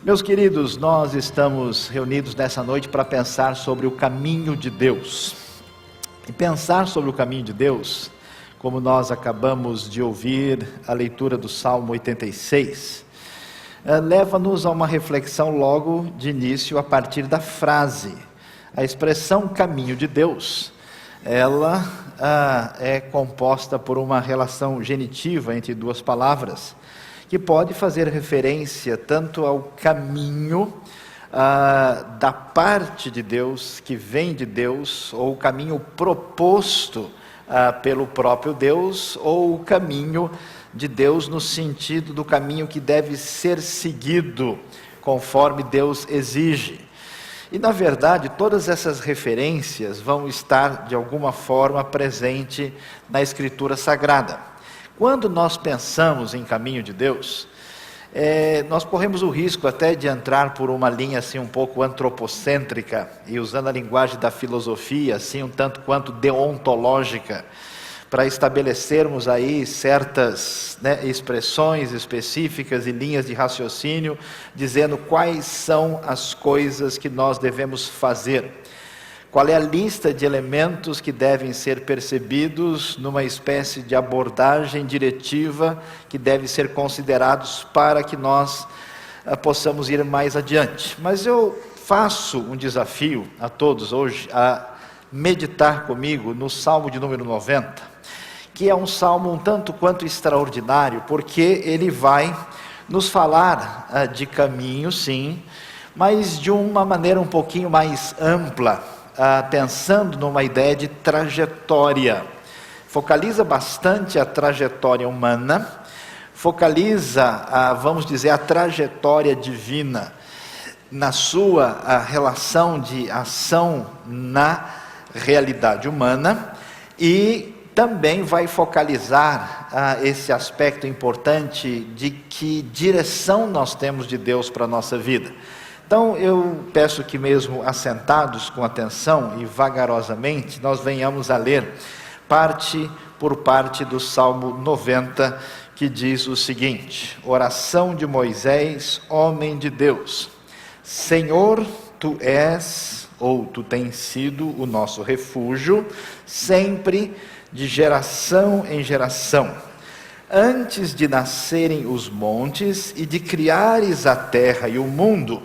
Meus queridos, nós estamos reunidos nessa noite para pensar sobre o caminho de Deus. E pensar sobre o caminho de Deus, como nós acabamos de ouvir a leitura do Salmo 86, leva-nos a uma reflexão logo de início a partir da frase. A expressão caminho de Deus, ela é composta por uma relação genitiva entre duas palavras, que pode fazer referência tanto ao caminho da parte de Deus, que vem de Deus, ou o caminho proposto pelo próprio Deus, ou o caminho de Deus no sentido do caminho que deve ser seguido, conforme Deus exige. E na verdade, todas essas referências vão estar de alguma forma presente na Escritura Sagrada. Quando nós pensamos em caminho de Deus, nós corremos o risco até de entrar por uma linha assim um pouco antropocêntrica, e usando a linguagem da filosofia, assim um tanto quanto deontológica, para estabelecermos aí certas expressões específicas e linhas de raciocínio, dizendo quais são as coisas que nós devemos fazer. Qual é a lista de elementos que devem ser percebidos numa espécie de abordagem diretiva que deve ser considerados para que nós possamos ir mais adiante. Mas eu faço um desafio a todos hoje a meditar comigo no Salmo de número 90, que é um salmo um tanto quanto extraordinário, porque ele vai nos falar de caminho, sim, mas de uma maneira um pouquinho mais ampla, pensando numa ideia de trajetória. Focaliza bastante a trajetória humana, focaliza, vamos dizer, a trajetória divina na sua relação de ação na realidade humana, e também vai focalizar esse aspecto importante de que direção nós temos de Deus para a nossa vida. Então eu peço que mesmo assentados com atenção e vagarosamente, nós venhamos a ler parte por parte do Salmo 90, que diz o seguinte: oração de Moisés, homem de Deus. Senhor, tu és, ou tu tens sido o nosso refúgio, sempre de geração em geração. Antes de nascerem os montes e de criares a terra e o mundo,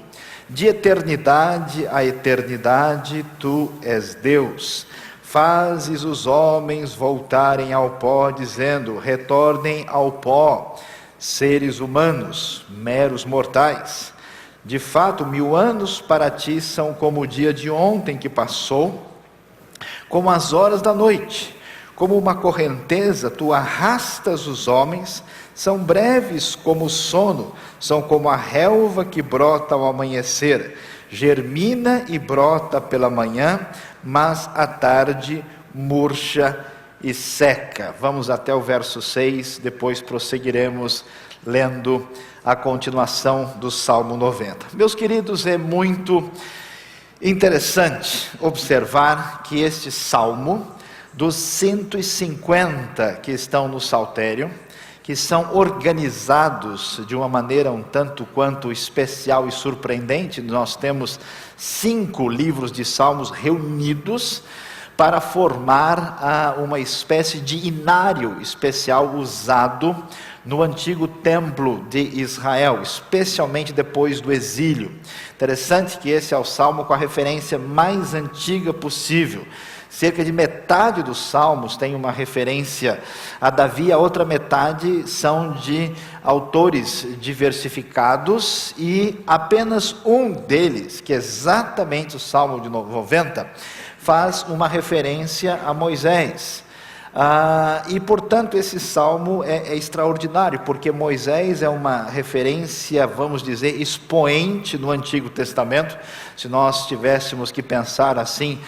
de eternidade a eternidade, tu és Deus. Fazes os homens voltarem ao pó, dizendo: retornem ao pó, seres humanos, meros mortais. De fato, 1000 anos para ti são como o dia de ontem que passou, como as horas da noite. Como uma correnteza, tu arrastas os homens, são breves como o sono, são como a relva que brota ao amanhecer, germina e brota pela manhã, mas à tarde murcha e seca. Vamos até o verso 6, depois prosseguiremos lendo a continuação do Salmo 90. Meus queridos, é muito interessante observar que este Salmo, dos 150 que estão no Saltério, que são organizados de uma maneira um tanto quanto especial e surpreendente, nós temos 5 livros de Salmos reunidos para formar uma espécie de inário especial usado no antigo templo de Israel, especialmente depois do exílio. Interessante que esse é o salmo com a referência mais antiga possível. Cerca de metade dos salmos tem uma referência a Davi, a outra metade são de autores diversificados, e apenas um deles, que é exatamente o Salmo de 90, faz uma referência a Moisés. E portanto esse salmo é extraordinário, porque Moisés é uma referência, vamos dizer, expoente no Antigo Testamento. Se nós tivéssemos que pensar assim,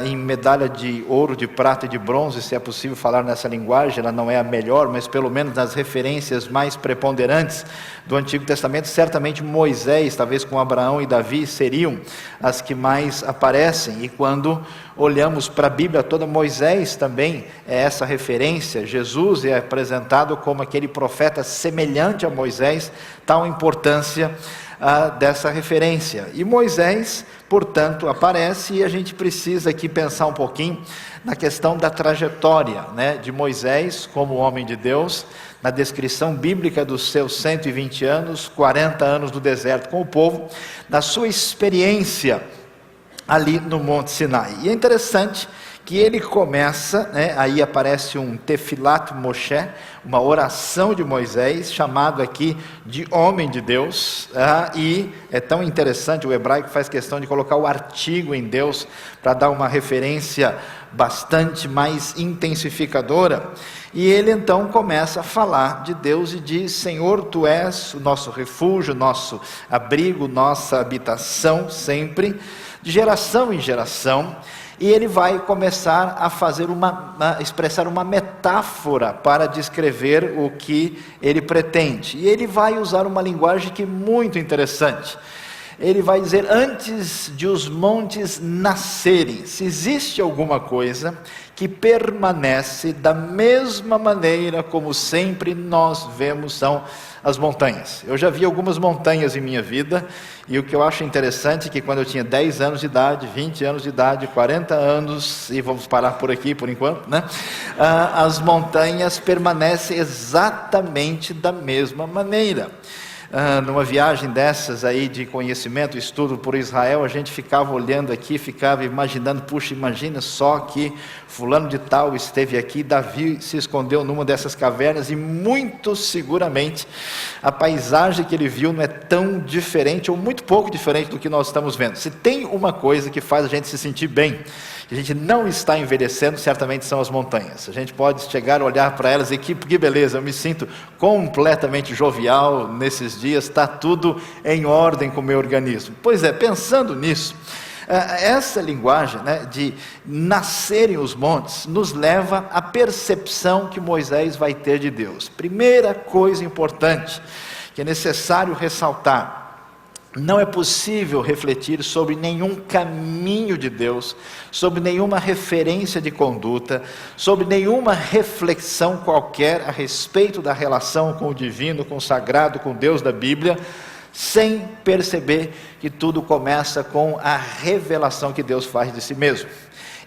em medalha de ouro, de prata e de bronze, se é possível falar nessa linguagem, ela não é a melhor, mas pelo menos nas referências mais preponderantes do Antigo Testamento, certamente Moisés, talvez com Abraão e Davi, seriam as que mais aparecem. E quando olhamos para a Bíblia toda, Moisés também é essa referência. Jesus é apresentado como aquele profeta semelhante a Moisés, tal importância dessa referência. E Moisés, portanto, aparece, e a gente precisa aqui pensar um pouquinho na questão da trajetória, né, de Moisés como homem de Deus, na descrição bíblica dos seus 120 anos, 40 anos no deserto com o povo, na sua experiência ali no Monte Sinai. E é interessante que ele começa, né, aí aparece um Tefilat Moshe, uma oração de Moisés, chamado aqui de homem de Deus, e é tão interessante, o hebraico faz questão de colocar o artigo em Deus, para dar uma referência bastante mais intensificadora, e ele então começa a falar de Deus e diz: Senhor, Tu és o nosso refúgio, nosso abrigo, nossa habitação sempre, de geração em geração. E ele vai começar a fazer expressar uma metáfora para descrever o que ele pretende. E ele vai usar uma linguagem que é muito interessante. Ele vai dizer: antes de os montes nascerem, se existe alguma coisa que permanece da mesma maneira como sempre nós vemos, são as montanhas. Eu já vi algumas montanhas em minha vida, e o que eu acho interessante é que quando eu tinha 10 anos de idade, 20 anos de idade, 40 anos, e vamos parar por aqui por enquanto, né? As montanhas permanecem exatamente da mesma maneira. Numa viagem dessas aí de conhecimento, estudo por Israel, a gente ficava olhando aqui, ficava imaginando: puxa, imagina só que fulano de tal esteve aqui, Davi se escondeu numa dessas cavernas, e muito seguramente a paisagem que ele viu não é tão diferente, ou muito pouco diferente do que nós estamos vendo. Se tem uma coisa que faz a gente se sentir bem, que a gente não está envelhecendo, certamente são as montanhas. A gente pode chegar, olhar para elas e que beleza, eu me sinto completamente jovial nesses dias, está tudo em ordem com o meu organismo. Pois é, pensando nisso, essa linguagem, né, de nascerem os montes, nos leva à percepção que Moisés vai ter de Deus. Primeira coisa importante que é necessário ressaltar: não é possível refletir sobre nenhum caminho de Deus, sobre nenhuma referência de conduta, sobre nenhuma reflexão qualquer a respeito da relação com o divino, com o sagrado, com Deus da Bíblia, sem perceber que tudo começa com a revelação que Deus faz de si mesmo.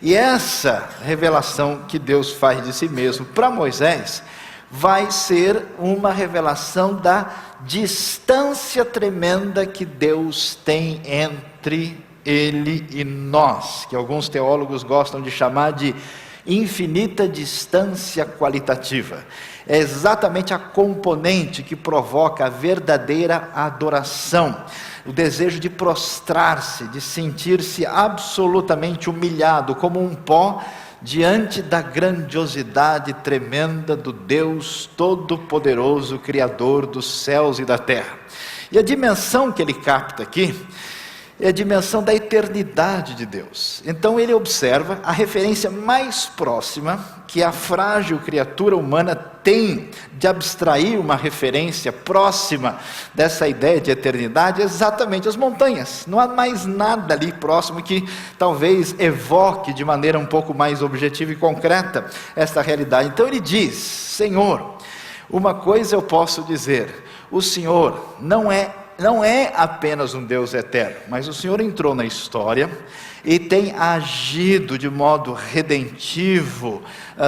E essa revelação que Deus faz de si mesmo para Moisés vai ser uma revelação da distância tremenda que Deus tem entre Ele e nós, que alguns teólogos gostam de chamar de infinita distância qualitativa. É exatamente a componente que provoca a verdadeira adoração, o desejo de prostrar-se, de sentir-se absolutamente humilhado, como um pó, diante da grandiosidade tremenda do Deus Todo-Poderoso, Criador dos céus e da terra. E a dimensão que ele capta aqui é a dimensão da eternidade de Deus. Então ele observa a referência mais próxima que a frágil criatura humana tem de abstrair uma referência próxima dessa ideia de eternidade, exatamente as montanhas. Não há mais nada ali próximo que talvez evoque de maneira um pouco mais objetiva e concreta esta realidade. Então ele diz: Senhor, uma coisa eu posso dizer: o Senhor não é apenas um Deus eterno, mas o Senhor entrou na história e tem agido de modo redentivo,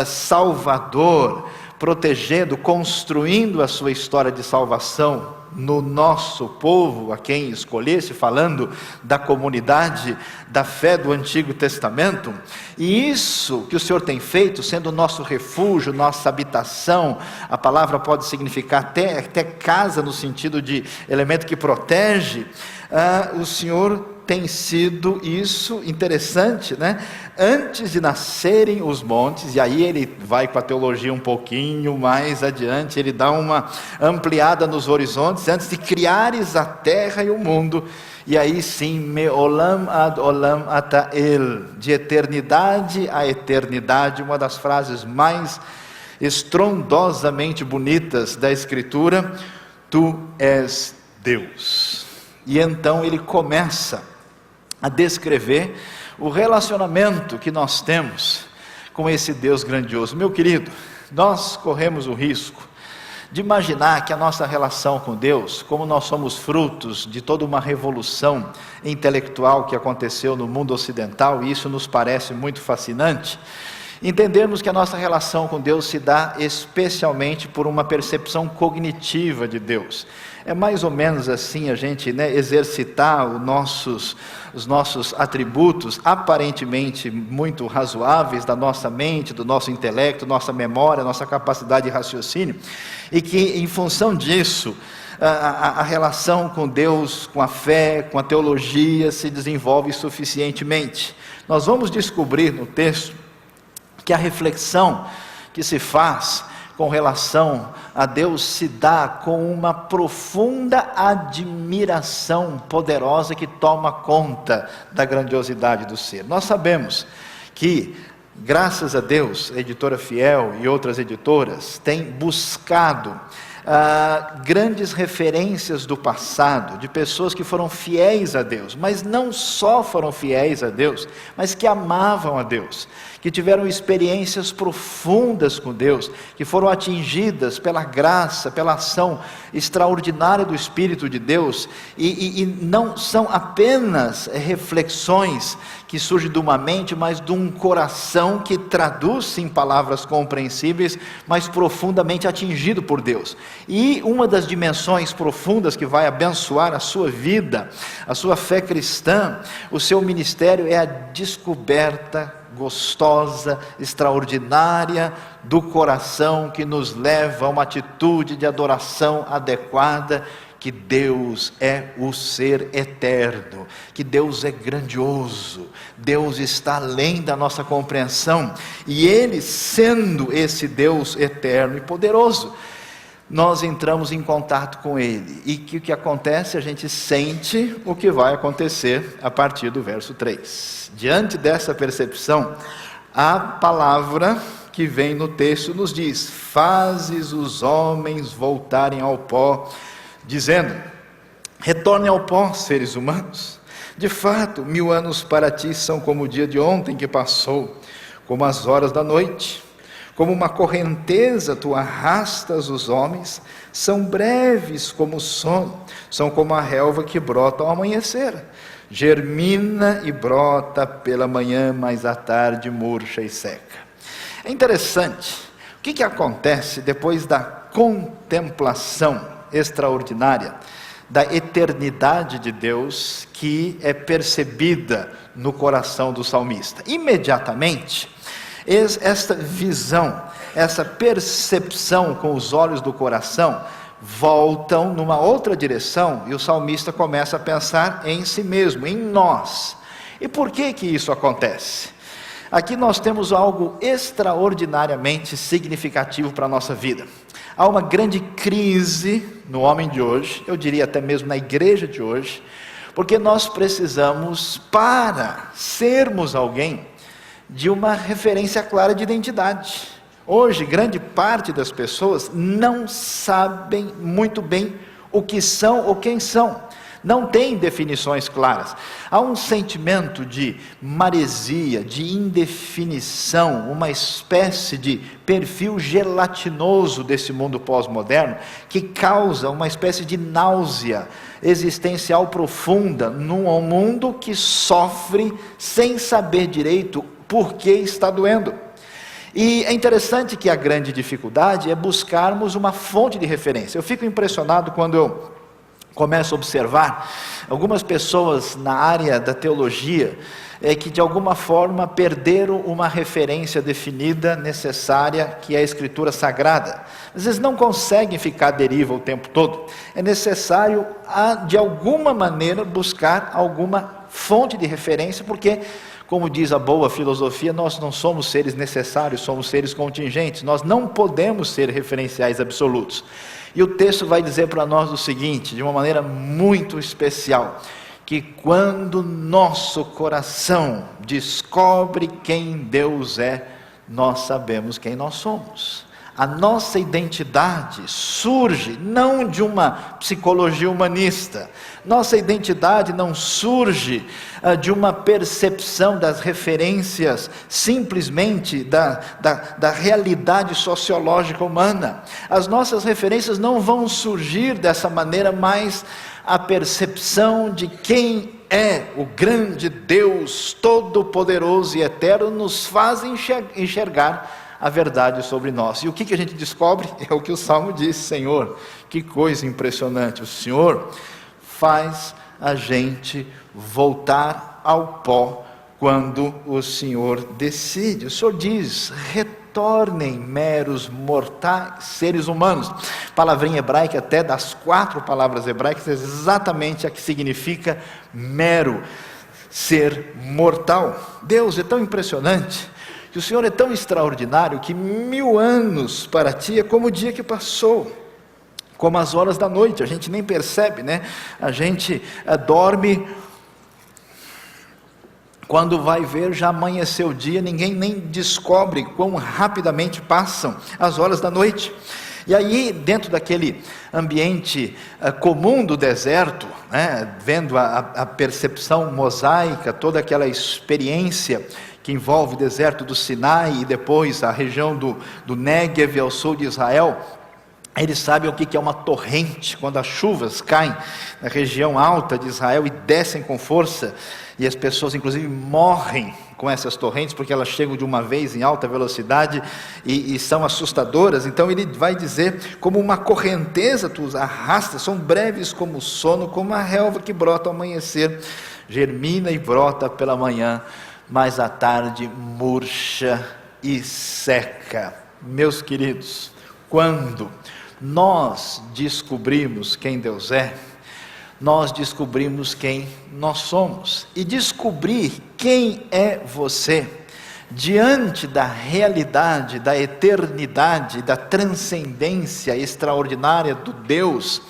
salvador, protegendo, construindo a sua história de salvação no nosso povo, a quem escolhesse, falando da comunidade da fé do Antigo Testamento. E isso que o Senhor tem feito, sendo o nosso refúgio, nossa habitação, a palavra pode significar até casa, no sentido de elemento que protege, o Senhor tem sido isso. Interessante, né? Antes de nascerem os montes, e aí ele vai com a teologia um pouquinho mais adiante, ele dá uma ampliada nos horizontes: antes de criares a terra e o mundo, e aí sim, me'olam ad olam ata el, de eternidade a eternidade, uma das frases mais estrondosamente bonitas da Escritura: Tu és Deus. E então ele começa a descrever o relacionamento que nós temos com esse Deus grandioso. Meu querido, nós corremos o risco de imaginar que a nossa relação com Deus, como nós somos frutos de toda uma revolução intelectual que aconteceu no mundo ocidental, e isso nos parece muito fascinante, entendermos que a nossa relação com Deus se dá especialmente por uma percepção cognitiva de Deus. É mais ou menos assim a gente exercitar os nossos atributos aparentemente muito razoáveis da nossa mente, do nosso intelecto, nossa memória, nossa capacidade de raciocínio, e que em função disso, a relação com Deus, com a fé, com a teologia se desenvolve suficientemente. Nós vamos descobrir no texto que a reflexão que se faz com relação a Deus se dá com uma profunda admiração poderosa que toma conta da grandiosidade do ser. Nós sabemos que, graças a Deus, a Editora Fiel e outras editoras têm buscado grandes referências do passado, de pessoas que foram fiéis a Deus, mas não só foram fiéis a Deus, mas que amavam a Deus, que tiveram experiências profundas com Deus, que foram atingidas pela graça, pela ação extraordinária do Espírito de Deus, e não são apenas reflexões que surgem de uma mente, mas de um coração que traduz em palavras compreensíveis, mas profundamente atingido por Deus. E uma das dimensões profundas que vai abençoar a sua vida, a sua fé cristã, o seu ministério, é a descoberta gostosa, extraordinária do coração, que nos leva a uma atitude de adoração adequada, que Deus é o ser eterno, que Deus é grandioso, Deus está além da nossa compreensão, e Ele, sendo esse Deus eterno e poderoso, nós entramos em contato com Ele, e o que acontece? A gente sente o que vai acontecer a partir do verso 3. Diante dessa percepção, a palavra que vem no texto nos diz: fazes os homens voltarem ao pó, dizendo: retornem ao pó, seres humanos. De fato, 1000 anos para ti são como o dia de ontem que passou, como as horas da noite. Como uma correnteza tu arrastas os homens, são breves como o sono, são como a relva que brota ao amanhecer, germina e brota pela manhã, mas à tarde murcha e seca. É interessante, o que acontece depois da contemplação extraordinária da eternidade de Deus, que é percebida no coração do salmista? Imediatamente, esta visão, essa percepção com os olhos do coração, voltam numa outra direção, e o salmista começa a pensar em si mesmo, em nós. E por que isso acontece? Aqui nós temos algo extraordinariamente significativo para a nossa vida. Há uma grande crise no homem de hoje, eu diria até mesmo na igreja de hoje, porque nós precisamos, para sermos alguém, de uma referência clara de identidade. Hoje, grande parte das pessoas não sabem muito bem o que são ou quem são, não tem definições claras. Há um sentimento de maresia, de indefinição, uma espécie de perfil gelatinoso desse mundo pós-moderno, que causa uma espécie de náusea existencial profunda num mundo que sofre sem saber direito por que está doendo. E é interessante que a grande dificuldade é buscarmos uma fonte de referência. Eu fico impressionado quando eu começo a observar algumas pessoas na área da teologia que de alguma forma perderam uma referência definida, necessária, que é a Escritura Sagrada. Às vezes não conseguem ficar à deriva o tempo todo. É necessário, de alguma maneira, buscar alguma fonte de referência, porque, como diz a boa filosofia, nós não somos seres necessários, somos seres contingentes, nós não podemos ser referenciais absolutos. E o texto vai dizer para nós o seguinte, de uma maneira muito especial, que quando nosso coração descobre quem Deus é, nós sabemos quem nós somos. A nossa identidade surge não de uma psicologia humanista. Nossa identidade não surge de uma percepção das referências simplesmente da realidade sociológica humana. As nossas referências não vão surgir dessa maneira, mas a percepção de quem é o grande Deus todo-poderoso e eterno nos faz enxergar a verdade sobre nós. E o que a gente descobre? É o que o Salmo diz: Senhor, que coisa impressionante, o Senhor faz a gente voltar ao pó quando o Senhor decide. O Senhor diz: retornem meros mortais, seres humanos. Palavrinha hebraica, até das 4 palavras hebraicas, é exatamente a que significa mero, ser mortal. Deus é tão impressionante, que o Senhor é tão extraordinário, que 1000 anos para ti é como o dia que passou, como as horas da noite. A gente nem percebe, né? A gente dorme, quando vai ver já amanheceu o dia, ninguém nem descobre quão rapidamente passam as horas da noite. E aí, dentro daquele ambiente comum do deserto, né, vendo a percepção mosaica, toda aquela experiência que envolve o deserto do Sinai e depois a região do Néguev ao sul de Israel, eles sabem o que é uma torrente, quando as chuvas caem na região alta de Israel e descem com força, e as pessoas inclusive morrem com essas torrentes, porque elas chegam de uma vez em alta velocidade e são assustadoras. Então ele vai dizer, como uma correnteza tu os arrasta, são breves como o sono, como a relva que brota ao amanhecer, germina e brota pela manhã, mas à tarde murcha e seca. Meus queridos, quando nós descobrimos quem Deus é, nós descobrimos quem nós somos. E descobrir quem é você, diante da realidade, da eternidade, da transcendência extraordinária do Deus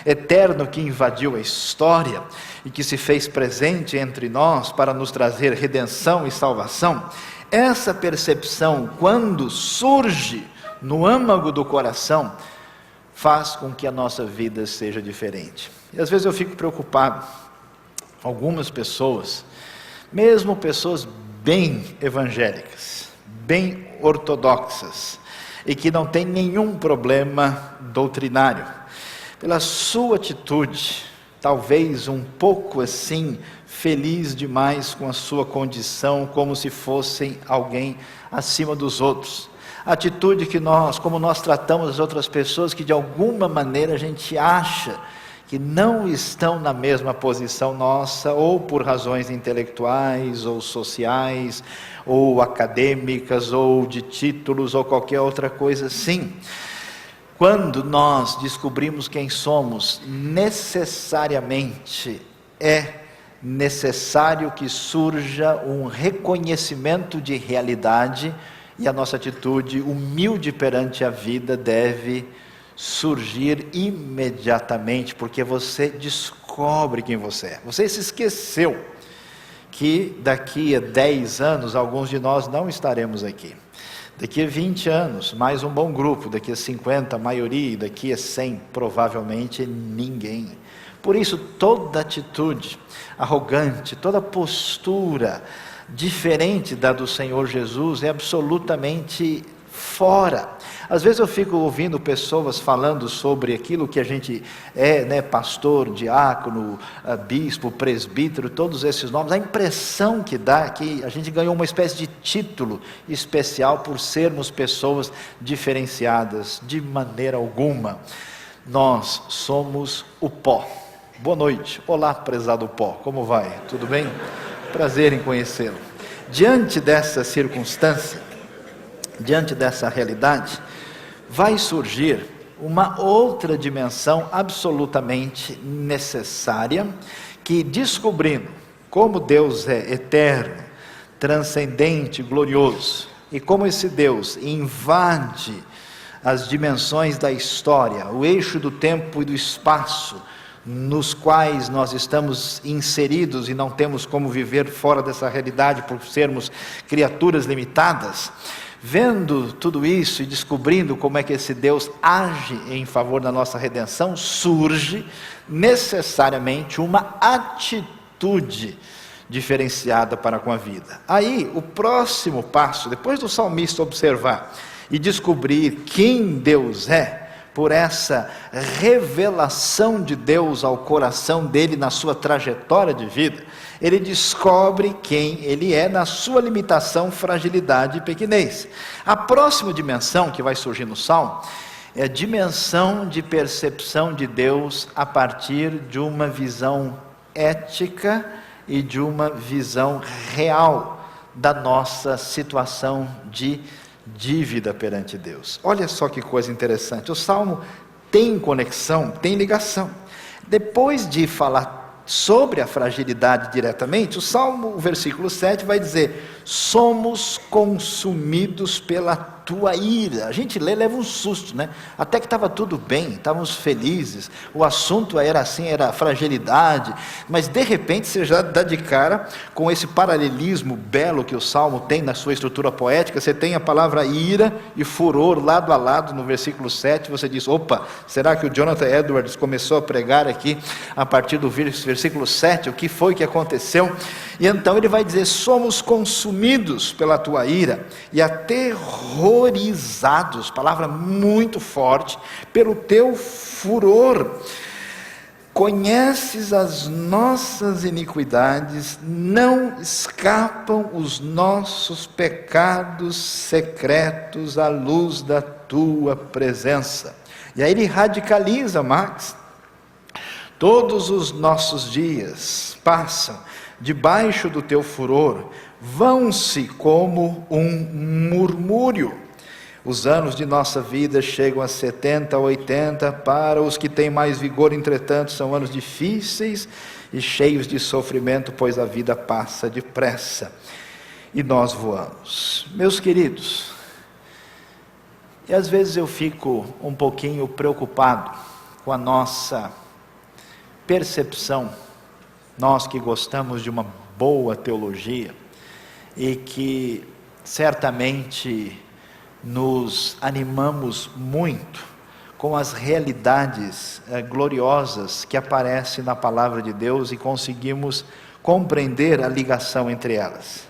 eterno que invadiu a história e que se fez presente entre nós para nos trazer redenção e salvação, essa percepção, quando surge no âmago do coração, faz com que a nossa vida seja diferente. E às vezes eu fico preocupado, algumas pessoas, mesmo pessoas bem evangélicas, bem ortodoxas, e que não têm nenhum problema doutrinário, pela sua atitude, talvez um pouco assim, feliz demais com a sua condição, como se fossem alguém acima dos outros. Atitude que como nós tratamos as outras pessoas, que de alguma maneira a gente acha que não estão na mesma posição nossa, ou por razões intelectuais, ou sociais, ou acadêmicas, ou de títulos, ou qualquer outra coisa assim. Quando nós descobrimos quem somos, necessariamente é necessário que surja um reconhecimento de realidade, e a nossa atitude humilde perante a vida deve surgir imediatamente, porque você descobre quem você é. Você se esqueceu que daqui a 10 anos, alguns de nós não estaremos aqui. Daqui a 20 anos, mais um bom grupo. Daqui a 50, a maioria. E daqui a 100, provavelmente ninguém. Por isso, toda atitude arrogante, toda postura diferente da do Senhor Jesus é absolutamente fora. Às vezes eu fico ouvindo pessoas falando sobre aquilo que a gente é, né, pastor, diácono, bispo, presbítero, todos esses nomes. A impressão que dá é que a gente ganhou uma espécie de título especial por sermos pessoas diferenciadas. De maneira alguma. Nós somos o pó. Boa noite. Olá, prezado pó. Como vai? Tudo bem? Prazer em conhecê-lo. Diante dessa circunstância, diante dessa realidade, vai surgir uma outra dimensão absolutamente necessária, que descobrindo como Deus é eterno, transcendente, glorioso, e como esse Deus invade as dimensões da história, o eixo do tempo e do espaço, nos quais nós estamos inseridos e não temos como viver fora dessa realidade por sermos criaturas limitadas, vendo tudo isso e descobrindo como é que esse Deus age em favor da nossa redenção, surge necessariamente uma atitude diferenciada para com a vida. Aí, o próximo passo, depois do salmista observar e descobrir quem Deus é, por essa revelação de Deus ao coração dele na sua trajetória de vida, ele descobre quem ele é na sua limitação, fragilidade e pequenez. A próxima dimensão que vai surgir no Salmo é a dimensão de percepção de Deus a partir de uma visão ética e de uma visão real da nossa situação de dívida perante Deus. Olha só que coisa interessante, o Salmo tem conexão, tem ligação. Depois de falar sobre a fragilidade diretamente, o Salmo, o versículo 7 vai dizer: somos consumidos pela tua ira. A gente leva um susto, né? Até que estava tudo bem, estávamos felizes, o assunto era assim, era fragilidade, mas de repente você já dá de cara com esse paralelismo belo que o Salmo tem na sua estrutura poética. Você tem a palavra ira e furor lado a lado no versículo 7, você diz: opa, será que o Jonathan Edwards começou a pregar aqui a partir do versículo 7, o que foi que aconteceu? E então ele vai dizer: somos consumidos pela tua ira e aterrorizados, palavra muito forte, pelo teu furor. Conheces as nossas iniquidades, não escapam os nossos pecados secretos à luz da tua presença. E aí ele radicaliza, Max: todos os nossos dias passam debaixo do teu furor, vão-se como um murmúrio. Os anos de nossa vida chegam a 70, 80, para os que têm mais vigor, entretanto, são anos difíceis e cheios de sofrimento, pois a vida passa depressa e nós voamos. Meus queridos, e às vezes eu fico um pouquinho preocupado com a nossa percepção, nós que gostamos de uma boa teologia e que certamente nos animamos muito com as realidades gloriosas que aparecem na palavra de Deus e conseguimos compreender a ligação entre elas.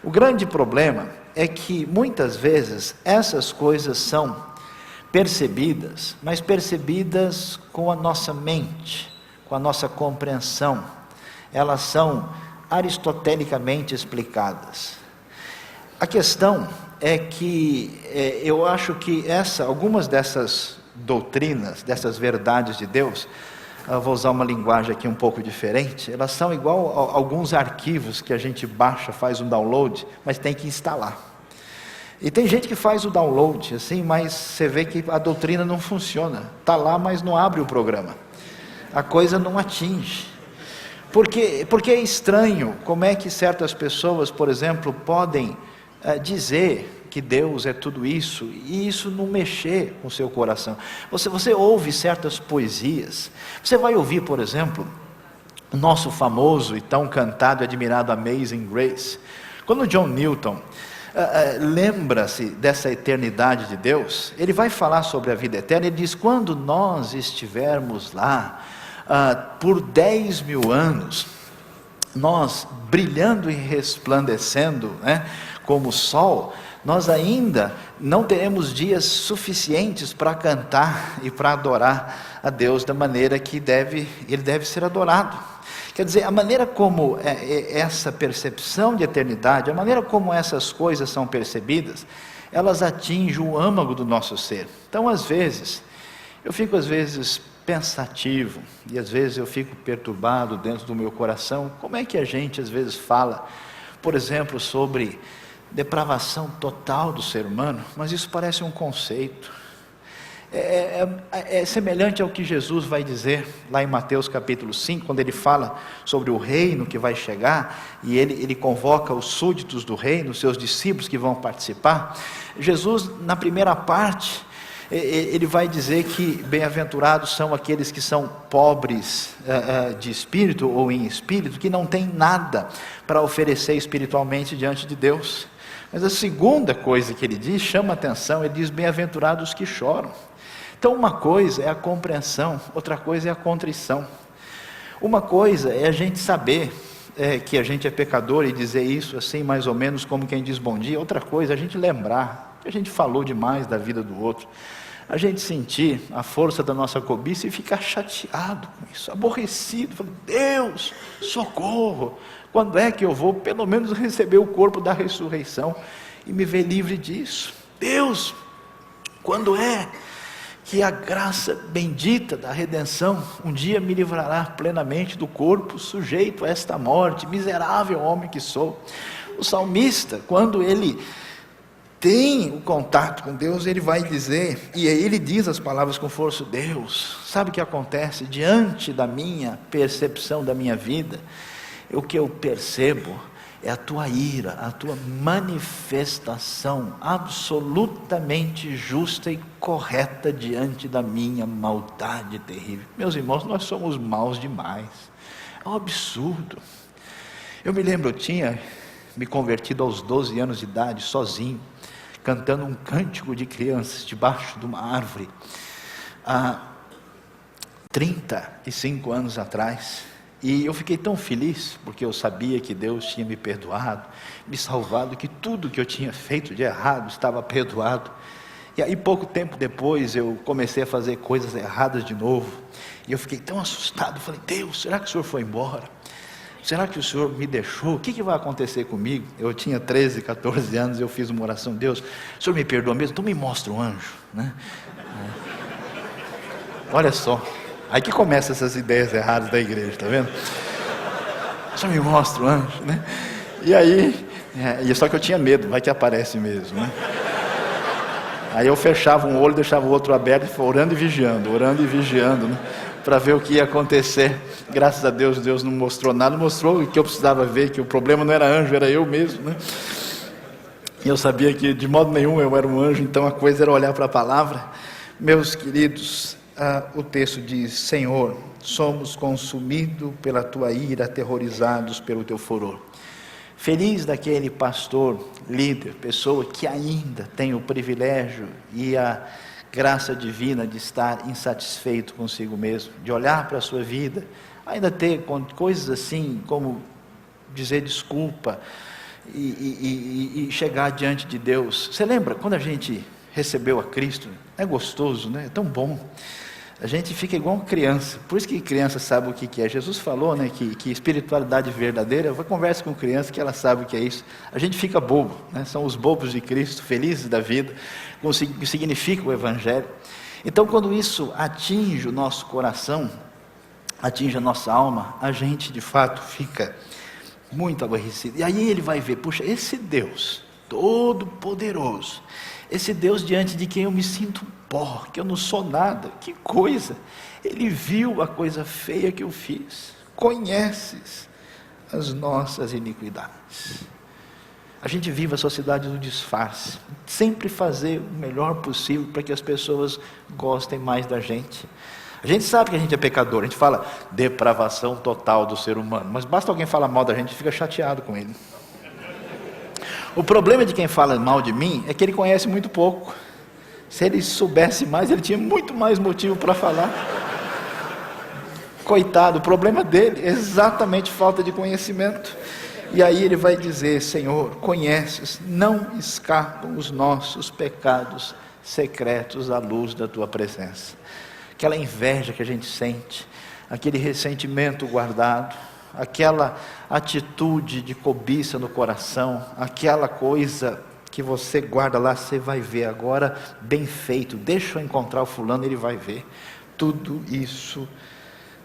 O grande problema é que muitas vezes essas coisas são percebidas, mas percebidas com a nossa mente, com a nossa compreensão. Elas são aristotelicamente explicadas. A questão é que eu acho que algumas dessas doutrinas, dessas verdades de Deus, eu vou usar uma linguagem aqui um pouco diferente, elas são igual a alguns arquivos que a gente baixa, faz um download, mas tem que instalar. E tem gente que faz o download assim, mas você vê que a doutrina não funciona, está lá, mas não abre o programa, a coisa não atinge. Porque é estranho como é que certas pessoas, por exemplo, podem dizer que Deus é tudo isso, e isso não mexer com o seu coração. Você ouve certas poesias, você vai ouvir, por exemplo, o nosso famoso e tão cantado e admirado Amazing Grace. Quando John Newton lembra-se dessa eternidade de Deus, ele vai falar sobre a vida eterna. Ele diz: quando nós estivermos lá por 10 mil anos, nós brilhando e resplandecendo, né, como o sol, nós ainda não teremos dias suficientes para cantar e para adorar a Deus da maneira que Ele deve ser adorado. Quer dizer, a maneira como essa percepção de eternidade, a maneira como essas coisas são percebidas, elas atingem o âmago do nosso ser. Então, às vezes, eu fico pensativo, e às vezes eu fico perturbado dentro do meu coração. Como é que a gente às vezes fala, por exemplo, sobre depravação total do ser humano, mas isso parece um conceito. É semelhante ao que Jesus vai dizer lá em Mateus capítulo 5, quando ele fala sobre o reino que vai chegar, e ele convoca os súditos do reino, os seus discípulos que vão participar. Jesus, na primeira parte, Ele vai dizer que bem-aventurados são aqueles que são pobres de espírito ou em espírito, que não têm nada para oferecer espiritualmente diante de Deus. Mas a segunda coisa que ele diz, chama atenção, ele diz bem-aventurados que choram. Então uma coisa é a compreensão, outra coisa é a contrição. Uma coisa é a gente saber que a gente é pecador e dizer isso assim mais ou menos como quem diz bom dia. Outra coisa é a gente lembrar que a gente falou demais da vida do outro. A gente sentir a força da nossa cobiça e ficar chateado com isso, aborrecido, falando, Deus, socorro, quando é que eu vou pelo menos receber o corpo da ressurreição e me ver livre disso? Deus, quando é que a graça bendita da redenção um dia me livrará plenamente do corpo sujeito a esta morte, miserável homem que sou? O salmista, quando ele tem o contato com Deus, ele vai dizer, e ele diz as palavras com força, Deus, sabe o que acontece? Diante da minha percepção da minha vida, o que eu percebo é a tua ira, a tua manifestação absolutamente justa e correta diante da minha maldade terrível. Meus irmãos, nós somos maus demais, é um absurdo. Eu me lembro, eu tinha me convertido aos 12 anos de idade, sozinho, cantando um cântico de crianças debaixo de uma árvore, há 35 anos atrás, e eu fiquei tão feliz, porque eu sabia que Deus tinha me perdoado, me salvado, que tudo que eu tinha feito de errado estava perdoado. E aí pouco tempo depois eu comecei a fazer coisas erradas de novo, e eu fiquei tão assustado, falei, Deus, será que o Senhor foi embora? Será que o Senhor me deixou? O que vai acontecer comigo? Eu tinha 13, 14 anos, eu fiz uma oração, Deus, o Senhor me perdoa mesmo? Então me mostra um anjo, né? Olha só, aí que começam essas ideias erradas da igreja, tá vendo? O Senhor me mostra um anjo, né? E aí, só que eu tinha medo, vai que aparece mesmo, né? Aí eu fechava um olho, deixava o outro aberto, e orando e vigiando, né? Para ver o que ia acontecer. Graças a Deus, Deus não mostrou nada, mostrou o que eu precisava ver, que o problema não era anjo, era eu mesmo, né? E eu sabia que de modo nenhum eu era um anjo, então a coisa era olhar para a palavra. Meus queridos, o texto diz, Senhor, somos consumidos pela tua ira, aterrorizados pelo teu furor. Feliz daquele pastor, líder, pessoa que ainda tem o privilégio e a graça divina de estar insatisfeito consigo mesmo, de olhar para a sua vida, ainda ter coisas assim como dizer desculpa e chegar diante de Deus. Você lembra quando a gente recebeu a Cristo? É gostoso, né? É tão bom. A gente fica igual uma criança, por isso que criança sabe o que é. Jesus falou, né, que espiritualidade verdadeira, eu converso com criança que ela sabe o que é isso. A gente fica bobo, né? São os bobos de Cristo, felizes da vida, com o que significa o Evangelho. Então quando isso atinge o nosso coração, atinge a nossa alma, a gente de fato fica muito aborrecido. E aí ele vai ver, puxa, esse Deus todo poderoso, esse Deus diante de quem eu me sinto pó, que eu não sou nada, que coisa, Ele viu a coisa feia que eu fiz, conheces as nossas iniquidades. A gente vive a sociedade do disfarce, sempre fazer o melhor possível para que as pessoas gostem mais da gente. A gente sabe que a gente é pecador, a gente fala depravação total do ser humano, mas basta alguém falar mal da gente, fica chateado com ele. O problema de quem fala mal de mim é que ele conhece muito pouco. Se ele soubesse mais, ele tinha muito mais motivo para falar. Coitado, o problema dele é exatamente falta de conhecimento. E aí ele vai dizer, Senhor, conheces, não escapam os nossos pecados secretos à luz da tua presença. Aquela inveja que a gente sente, aquele ressentimento guardado, aquela atitude de cobiça no coração, aquela coisa que você guarda lá, você vai ver agora, bem feito, deixa eu encontrar o fulano, ele vai ver. Tudo isso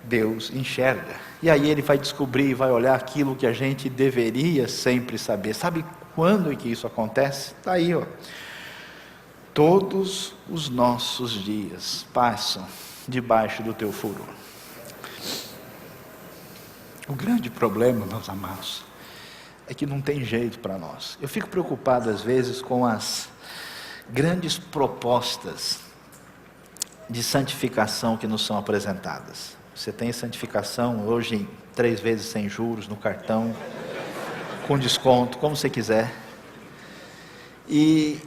Deus enxerga. E aí ele vai descobrir e vai olhar aquilo que a gente deveria sempre saber. Sabe quando é que isso acontece? Está aí, ó. Todos os nossos dias passam debaixo do teu furor. O grande problema, meus amados, é que não tem jeito para nós. Eu fico preocupado às vezes com as grandes propostas de santificação que nos são apresentadas. Você tem santificação hoje em 3 vezes sem juros no cartão, com desconto, como você quiser. E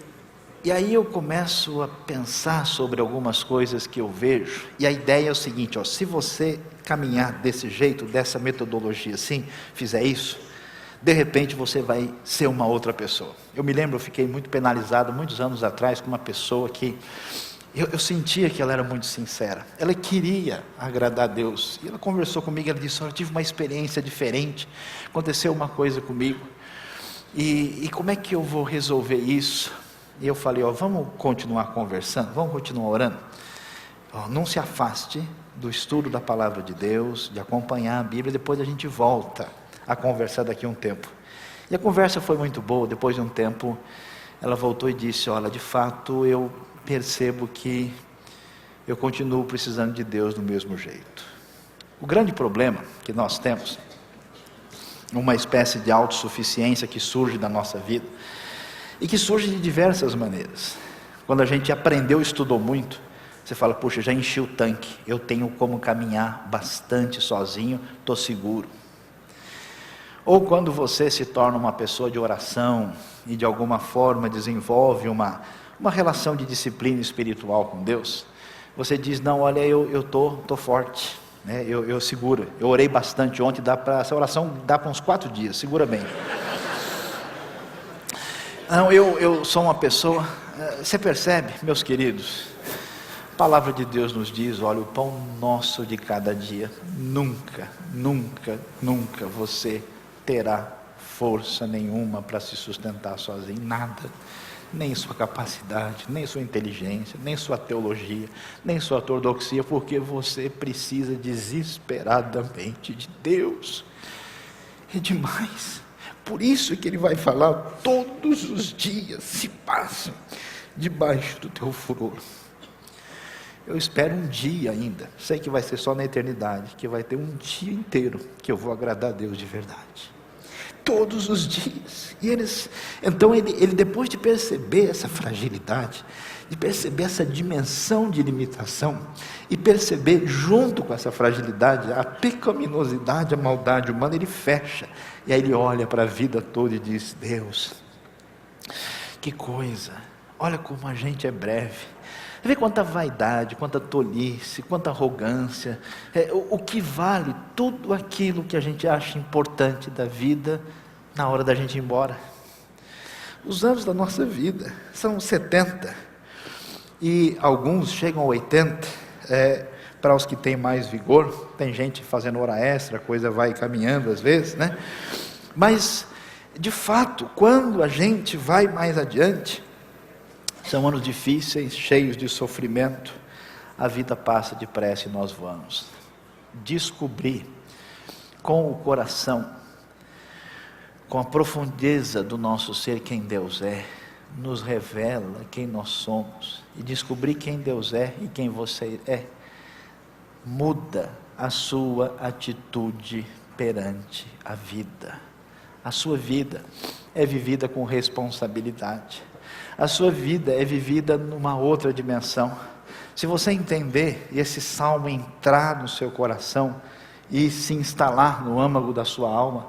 aí eu começo a pensar sobre algumas coisas que eu vejo, e a ideia é o seguinte, se você caminhar desse jeito, dessa metodologia assim, fizer isso, de repente você vai ser uma outra pessoa. Eu me lembro, eu fiquei muito penalizado muitos anos atrás com uma pessoa que eu sentia que ela era muito sincera, ela queria agradar a Deus, e ela conversou comigo, ela disse, eu tive uma experiência diferente, aconteceu uma coisa comigo, e como é que eu vou resolver isso? E eu falei, vamos continuar conversando, vamos continuar orando, não se afaste do estudo da palavra de Deus, de acompanhar a Bíblia, depois a gente volta a conversar daqui a um tempo. E a conversa foi muito boa. Depois de um tempo ela voltou e disse, olha, de fato eu percebo que eu continuo precisando de Deus do mesmo jeito. O grande problema que nós temos, uma espécie de autossuficiência que surge da nossa vida, e que surge de diversas maneiras. Quando a gente aprendeu, estudou muito, você fala, puxa, já enchi o tanque, eu tenho como caminhar bastante sozinho, estou seguro. Ou quando você se torna uma pessoa de oração, e de alguma forma desenvolve uma relação de disciplina espiritual com Deus, você diz, não, olha, eu tô forte, né? eu seguro, eu orei bastante ontem, essa oração dá para uns 4 dias, segura bem. Não, eu sou uma pessoa, você percebe, meus queridos, a palavra de Deus nos diz, olha, o pão nosso de cada dia, nunca você terá força nenhuma para se sustentar sozinho, nada, nem sua capacidade, nem sua inteligência, nem sua teologia, nem sua ortodoxia, porque você precisa desesperadamente de Deus, é demais. Por isso que ele vai falar, todos os dias se passam debaixo do teu furor. Eu espero um dia ainda, sei que vai ser só na eternidade, que vai ter um dia inteiro que eu vou agradar a Deus de verdade. Todos os dias. Então ele depois de perceber essa fragilidade, de perceber essa dimensão de limitação, e perceber junto com essa fragilidade, a pecaminosidade, a maldade humana, ele fecha, e aí ele olha para a vida toda e diz, Deus, que coisa, olha como a gente é breve, vê quanta vaidade, quanta tolice, quanta arrogância, o que vale tudo aquilo que a gente acha importante da vida, na hora da gente ir embora. Os anos da nossa vida são 70, e alguns chegam a 80, para os que têm mais vigor, tem gente fazendo hora extra, a coisa vai caminhando às vezes, né? Mas, de fato, quando a gente vai mais adiante, são anos difíceis, cheios de sofrimento, a vida passa depressa e nós vamos descobrir com o coração, com a profundeza do nosso ser quem Deus é, nos revela quem nós somos, e descobrir quem Deus é e quem você é, muda a sua atitude perante a vida. A sua vida é vivida com responsabilidade, a sua vida é vivida numa outra dimensão. Se você entender e esse salmo entrar no seu coração e se instalar no âmago da sua alma,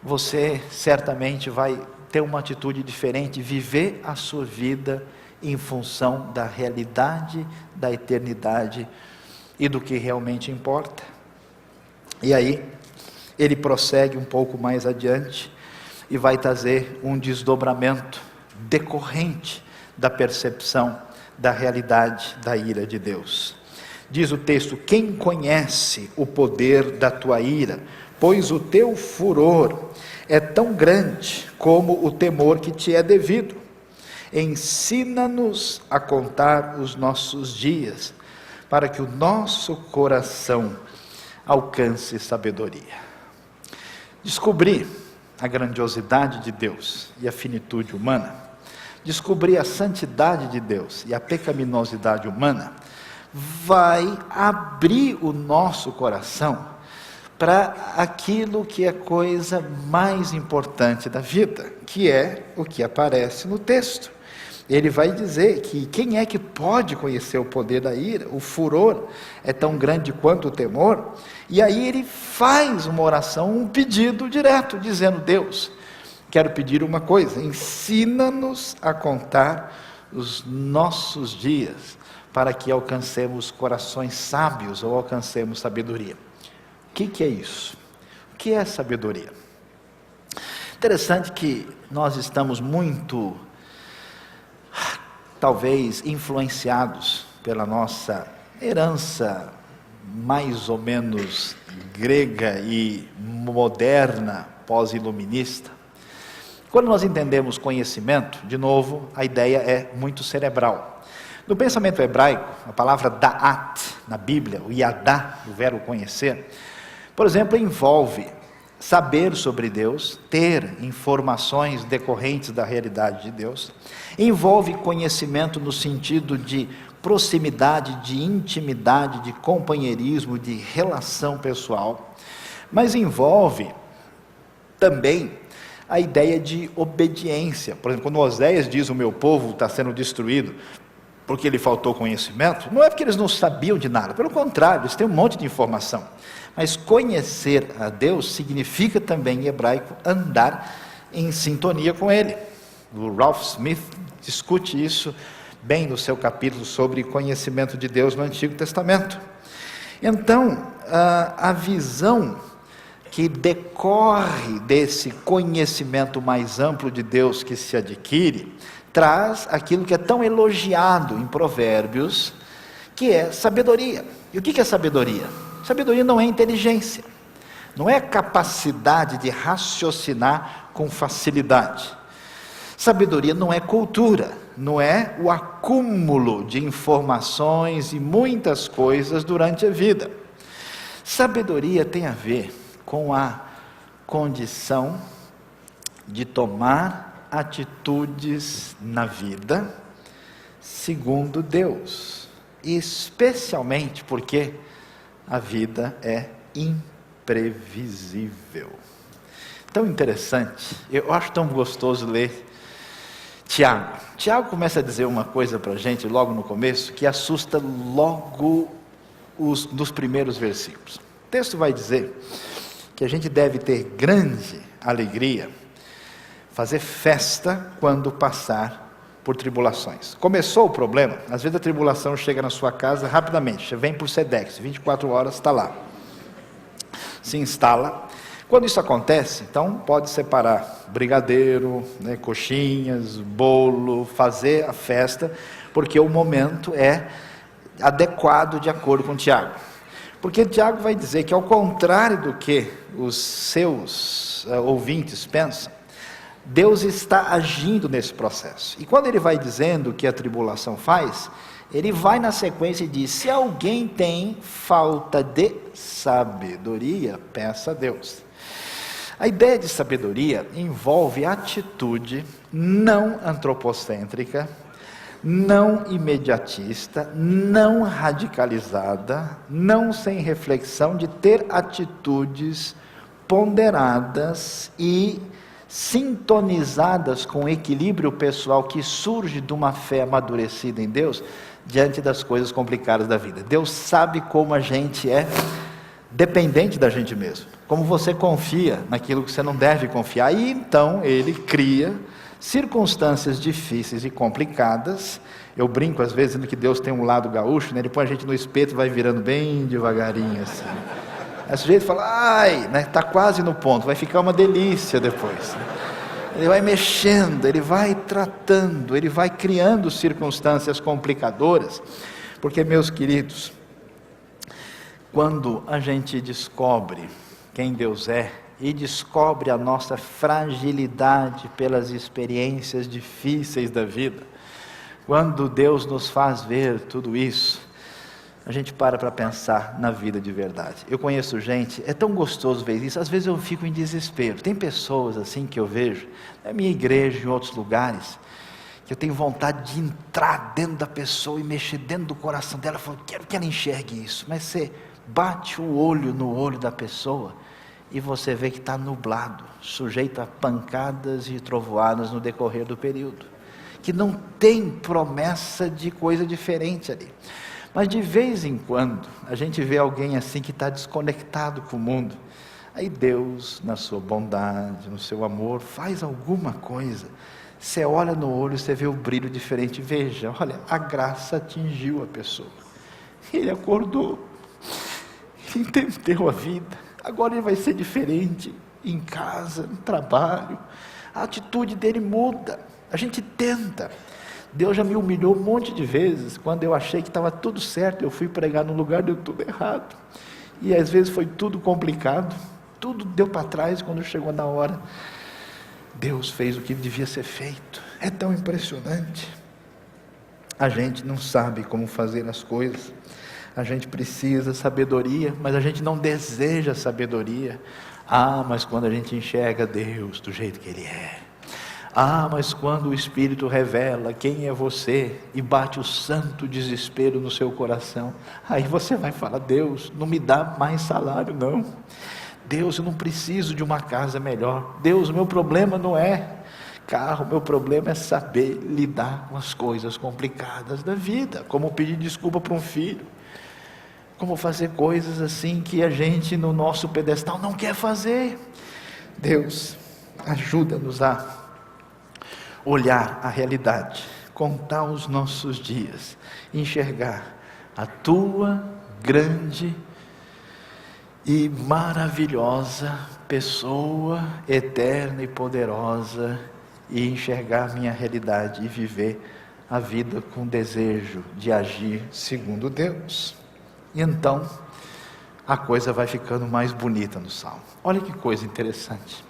você certamente vai ter uma atitude diferente, viver a sua vida em função da realidade, da eternidade e do que realmente importa. E aí, ele prossegue um pouco mais adiante e vai trazer um desdobramento decorrente da percepção da realidade da ira de Deus. Diz o texto, quem conhece o poder da tua ira? Pois o teu furor é tão grande como o temor que te é devido. Ensina-nos a contar os nossos dias, para que o nosso coração alcance sabedoria. Descobrir a grandiosidade de Deus e a finitude humana, descobrir a santidade de Deus e a pecaminosidade humana, vai abrir o nosso coração para aquilo que é a coisa mais importante da vida, que é o que aparece no texto. Ele vai dizer que quem é que pode conhecer o poder da ira? O furor é tão grande quanto o temor. E aí ele faz uma oração, um pedido direto, dizendo: Deus, quero pedir uma coisa, ensina-nos a contar os nossos dias, para que alcancemos corações sábios ou alcancemos sabedoria. O que é isso? O que é sabedoria? Interessante que nós estamos muito, talvez, influenciados pela nossa herança mais ou menos grega e moderna, pós-iluminista. Quando nós entendemos conhecimento, de novo, a ideia é muito cerebral. No pensamento hebraico, a palavra da'at, na Bíblia, o yadá, o verbo conhecer, por exemplo, envolve saber sobre Deus, ter informações decorrentes da realidade de Deus, envolve conhecimento no sentido de proximidade, de intimidade, de companheirismo, de relação pessoal, mas envolve também a ideia de obediência. Por exemplo, quando Oséias diz: o meu povo está sendo destruído porque lhe faltou conhecimento, não é porque eles não sabiam de nada, pelo contrário, eles têm um monte de informação. Mas conhecer a Deus significa também, em hebraico, andar em sintonia com Ele. O Ralph Smith discute isso bem no seu capítulo sobre conhecimento de Deus no Antigo Testamento. Então, a visão que decorre desse conhecimento mais amplo de Deus que se adquire, traz aquilo que é tão elogiado em Provérbios, que é sabedoria. E o que é sabedoria? Sabedoria não é inteligência, não é capacidade de raciocinar com facilidade. Sabedoria não é cultura, não é o acúmulo de informações e muitas coisas durante a vida. Sabedoria tem a ver com a condição de tomar atitudes na vida segundo Deus, especialmente porque a vida é imprevisível. Tão interessante, eu acho tão gostoso ler Tiago. Tiago começa a dizer uma coisa para a gente logo no começo, que assusta logo nos primeiros versículos. O texto vai dizer que a gente deve ter grande alegria, fazer festa quando passar por tribulações. Começou o problema, às vezes a tribulação chega na sua casa rapidamente, você vem por Sedex, 24 horas está lá, se instala. Quando isso acontece, então pode separar brigadeiro, coxinhas, bolo, fazer a festa, porque o momento é adequado de acordo com Tiago. Porque Tiago vai dizer que, ao contrário do que os seus ouvintes pensam, Deus está agindo nesse processo. E quando ele vai dizendo o que a tribulação faz, ele vai na sequência e diz: se alguém tem falta de sabedoria, peça a Deus. A ideia de sabedoria envolve atitude não antropocêntrica, não imediatista, não radicalizada, não sem reflexão, de ter atitudes ponderadas e sintonizadas com o equilíbrio pessoal que surge de uma fé amadurecida em Deus diante das coisas complicadas da vida. Deus sabe como a gente é dependente da gente mesmo, como você confia naquilo que você não deve confiar, e então Ele cria circunstâncias difíceis e complicadas. Eu brinco às vezes que Deus tem um lado gaúcho, Ele põe a gente no espeto e vai virando bem devagarinho assim. Aí o sujeito fala: ai, está quase no ponto, vai ficar uma delícia depois. Ele vai mexendo, ele vai tratando, ele vai criando circunstâncias complicadoras, porque, meus queridos, quando a gente descobre quem Deus é, e descobre a nossa fragilidade pelas experiências difíceis da vida, quando Deus nos faz ver tudo isso, a gente para pensar na vida de verdade. Eu conheço gente, é tão gostoso ver isso, às vezes eu fico em desespero. Tem pessoas assim que eu vejo, na minha igreja e em outros lugares, que eu tenho vontade de entrar dentro da pessoa e mexer dentro do coração dela. Eu falo: quero que ela enxergue isso. Mas você bate o olho no olho da pessoa e você vê que está nublado, sujeito a pancadas e trovoadas no decorrer do período. que não tem promessa de coisa diferente ali. Mas de vez em quando, a gente vê alguém assim que está desconectado com o mundo. Aí Deus, na sua bondade, no seu amor, faz alguma coisa. Você olha no olho, você vê o brilho diferente. Veja, olha, a graça atingiu a pessoa. Ele acordou, ele entendeu a vida. Agora ele vai ser diferente em casa, no trabalho. A atitude dele muda. A gente tenta. Deus já me humilhou um monte de vezes. Quando eu achei que estava tudo certo, eu fui pregar num lugar, deu tudo errado. E às vezes foi tudo complicado. Tudo deu para trás. Quando chegou na hora, Deus fez o que devia ser feito. É tão impressionante. A gente não sabe como fazer as coisas. A gente precisa sabedoria, mas a gente não deseja sabedoria. Mas quando a gente enxerga Deus do jeito que Ele é. Mas quando o Espírito revela quem é você e bate o santo desespero no seu coração, aí você vai falar: Deus, não me dá mais salário não. Deus, eu não preciso de uma casa melhor. Deus, o meu problema não é carro, meu problema é saber lidar com as coisas complicadas da vida, como pedir desculpa para um filho, como fazer coisas assim que a gente no nosso pedestal não quer fazer. Deus, ajuda-nos a olhar a realidade, contar os nossos dias, enxergar a Tua grande e maravilhosa pessoa, eterna e poderosa, e enxergar minha realidade e viver a vida com desejo de agir segundo Deus. E então a coisa vai ficando mais bonita no Salmo. Olha que coisa interessante.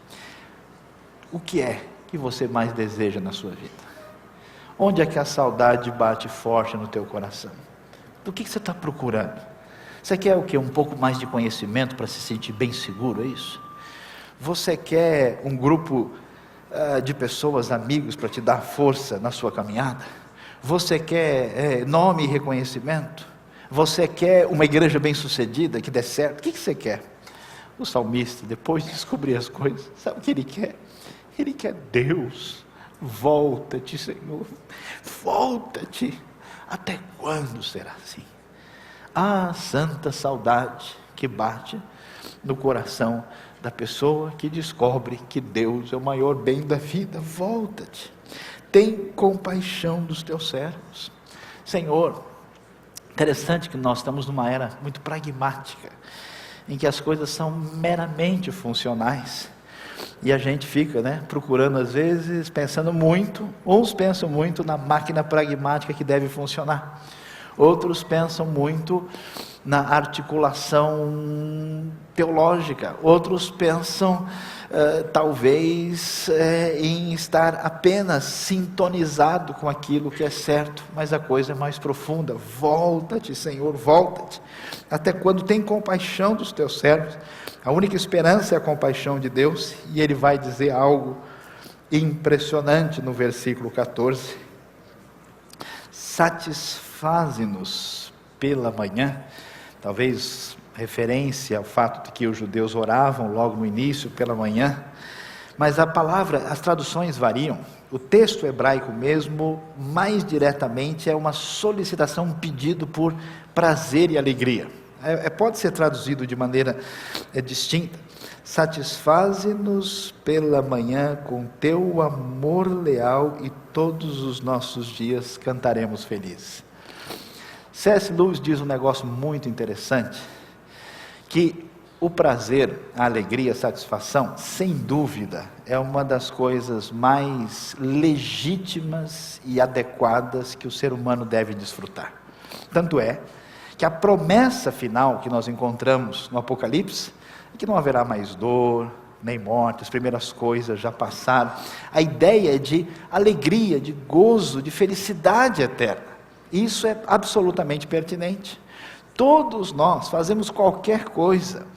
O que é que você mais deseja na sua vida? Onde é que a saudade bate forte no teu coração? Do que você está procurando? Você quer o quê? Um pouco mais de conhecimento para se sentir bem seguro, é isso? Você quer um grupo de pessoas, amigos, para te dar força na sua caminhada? Você quer nome e reconhecimento? Você quer uma igreja bem sucedida, que dê certo? O que você quer? O salmista, depois de descobrir as coisas, sabe o que ele quer? Ele quer Deus. Volta-te, Senhor, volta-te. Até quando será assim? Santa saudade que bate no coração da pessoa que descobre que Deus é o maior bem da vida. Volta-te, tem compaixão dos teus servos. Senhor, interessante que nós estamos numa era muito pragmática, em que as coisas são meramente funcionais, e a gente fica procurando às vezes, pensando muito, uns pensam muito na máquina pragmática que deve funcionar, outros pensam muito na articulação teológica, outros pensam talvez em estar apenas sintonizado com aquilo que é certo, mas a coisa é mais profunda. Volta-te, Senhor, volta-te. Até quando tem compaixão dos teus servos? A única esperança é a compaixão de Deus, e Ele vai dizer algo impressionante no versículo 14: satisfaze-nos pela manhã. Talvez referência ao fato de que os judeus oravam logo no início, pela manhã, mas a palavra, as traduções variam. O texto hebraico mesmo, mais diretamente, é uma solicitação, um pedido por prazer e alegria. Pode ser traduzido de maneira distinta: satisfaze-nos pela manhã com teu amor leal, e todos os nossos dias cantaremos felizes. C.S. Lewis diz um negócio muito interessante, que o prazer, a alegria, a satisfação, sem dúvida, é uma das coisas mais legítimas e adequadas que o ser humano deve desfrutar. Tanto é que a promessa final que nós encontramos no Apocalipse é que não haverá mais dor, nem morte, as primeiras coisas já passaram. A ideia é de alegria, de gozo, de felicidade eterna. Isso é absolutamente pertinente. Todos nós fazemos qualquer coisa,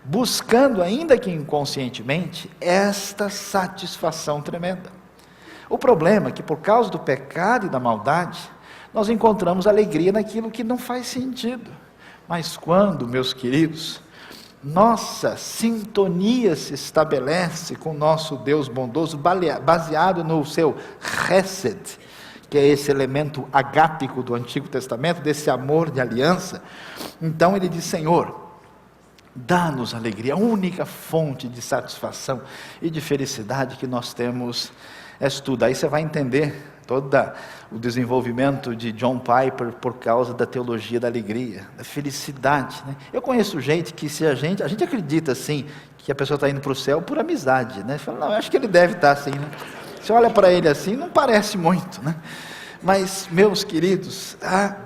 buscando, ainda que inconscientemente, esta satisfação tremenda. O problema é que, por causa do pecado e da maldade, nós encontramos alegria naquilo que não faz sentido. Mas quando, meus queridos, nossa sintonia se estabelece com o nosso Deus bondoso, baseado no seu Hesed, que é esse elemento agápico do Antigo Testamento, desse amor de aliança. Então ele diz: Senhor, dá-nos alegria. A única fonte de satisfação e de felicidade que nós temos és tu. Daí você vai entender todo o desenvolvimento de John Piper por causa da teologia da alegria, da felicidade, né? Eu conheço gente que, se a gente acredita assim, que a pessoa está indo para o céu por amizade, né? Você fala: não, eu acho que ele deve estar assim, né? Você olha para ele assim, não parece muito, né? Mas, meus queridos,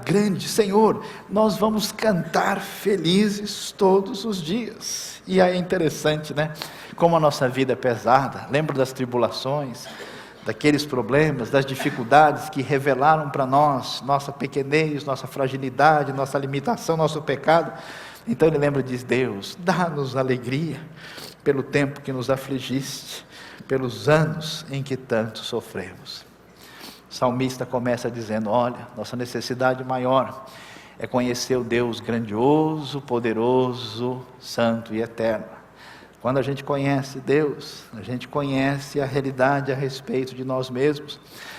grande Senhor, nós vamos cantar felizes todos os dias. E aí é interessante, né? Como a nossa vida é pesada. Lembro das tribulações, daqueles problemas, das dificuldades que revelaram para nós nossa pequenez, nossa fragilidade, nossa limitação, nosso pecado. Então ele lembra e diz: Deus, dá-nos alegria pelo tempo que nos afligiste, pelos anos em que tanto sofremos. O salmista começa dizendo: olha, nossa necessidade maior é conhecer o Deus grandioso, poderoso, santo e eterno. Quando a gente conhece Deus, a gente conhece a realidade a respeito de nós mesmos,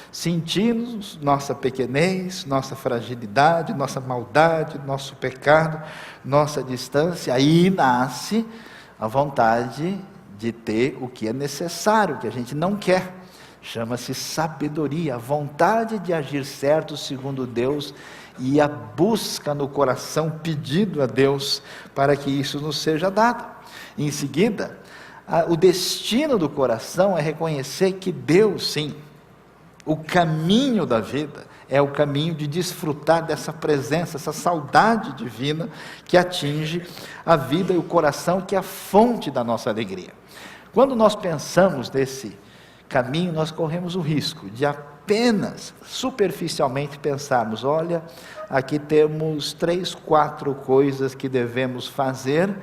sentimos nossa pequenez, nossa fragilidade, nossa maldade, nosso pecado, nossa distância. Aí nasce a vontade de ter o que é necessário, que a gente não quer. Chama-se sabedoria, a vontade de agir certo segundo Deus e a busca no coração, pedido a Deus para que isso nos seja dado. Em seguida, o destino do coração é reconhecer que Deus, sim, o caminho da vida é o caminho de desfrutar dessa presença, essa saudade divina que atinge a vida e o coração, que é a fonte da nossa alegria. Quando nós pensamos nesse caminho, nós corremos o risco de apenas superficialmente pensarmos: olha, aqui temos 3, 4 coisas que devemos fazer,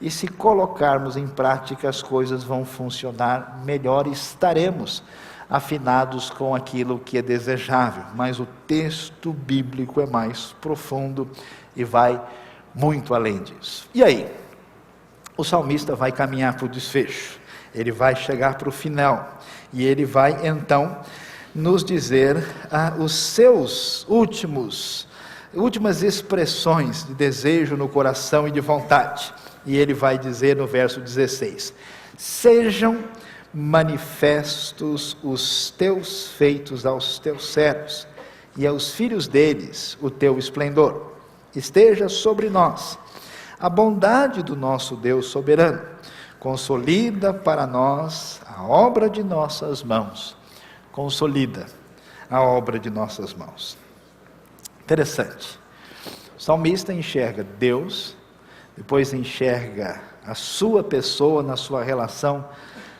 e se colocarmos em prática as coisas vão funcionar melhor e estaremos afinados com aquilo que é desejável. Mas o texto bíblico é mais profundo e vai muito além disso. E aí? O salmista vai caminhar para o desfecho, ele vai chegar para o final, e ele vai então nos dizer os seus últimas expressões de desejo no coração e de vontade. E ele vai dizer no verso 16: sejam manifestos os teus feitos aos teus servos, e aos filhos deles o teu esplendor. Esteja sobre nós a bondade do nosso Deus soberano. Consolida para nós a obra de nossas mãos. Consolida a obra de nossas mãos. Interessante. O salmista enxerga Deus, depois enxerga a sua pessoa na sua relação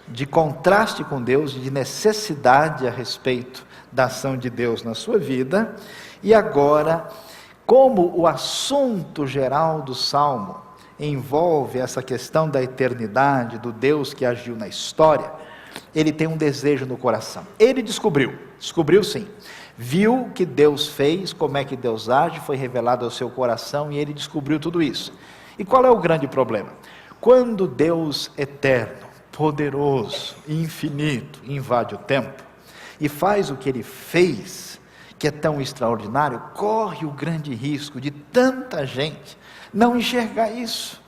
de contraste com Deus, de necessidade a respeito da ação de Deus na sua vida. E agora, como o assunto geral do Salmo envolve essa questão da eternidade, do Deus que agiu na história, ele tem um desejo no coração. Ele descobriu sim, viu o que Deus fez, como é que Deus age, foi revelado ao seu coração, e ele descobriu tudo isso. E qual é o grande problema? Quando Deus eterno, poderoso, infinito, invade o tempo, e faz o que ele fez, que é tão extraordinário, corre o grande risco de tanta gente não enxergar isso.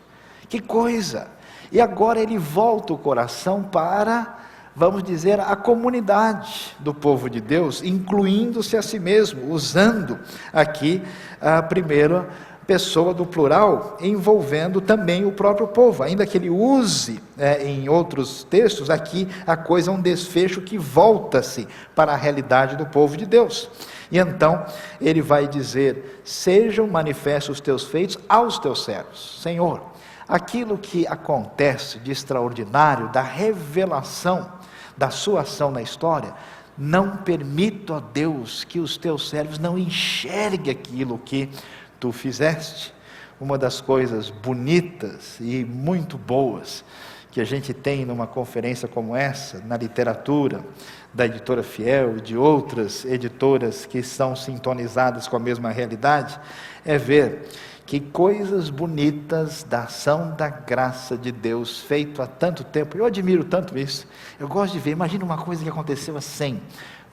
Que coisa! E agora ele volta o coração para, vamos dizer, a comunidade do povo de Deus, incluindo-se a si mesmo, usando aqui a primeira pessoa do plural, envolvendo também o próprio povo, ainda que ele use em outros textos, aqui a coisa é um desfecho que volta-se para a realidade do povo de Deus. E então ele vai dizer: sejam manifestos os teus feitos aos teus servos. Senhor, aquilo que acontece de extraordinário, da revelação da sua ação na história, não permita, ó Deus, que os teus servos não enxerguem aquilo que tu fizeste. Uma das coisas bonitas e muito boas que a gente tem numa conferência como essa, na literatura da Editora Fiel e de outras editoras que estão sintonizadas com a mesma realidade, é ver Que coisas bonitas da ação da graça de Deus, feito há tanto tempo. Eu admiro tanto isso. Eu gosto de ver, imagina uma coisa que aconteceu há 100,